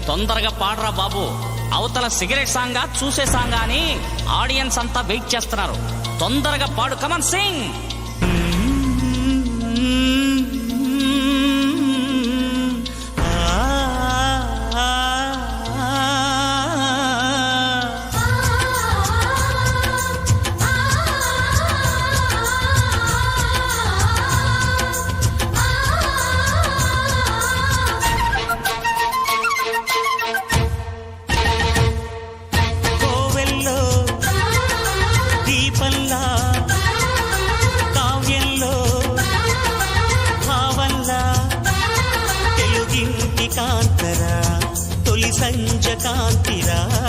తొందరగా పాడరా బాబు. అవతల సిగరెట్ సాంగా చూసే సాంగా అని ఆడియన్స్ అంతా వెయిట్ చేస్తున్నారు. తొందరగా పాడు, కమన్ సింగ్. కాంతరా తొలి సంజ కాంతిరా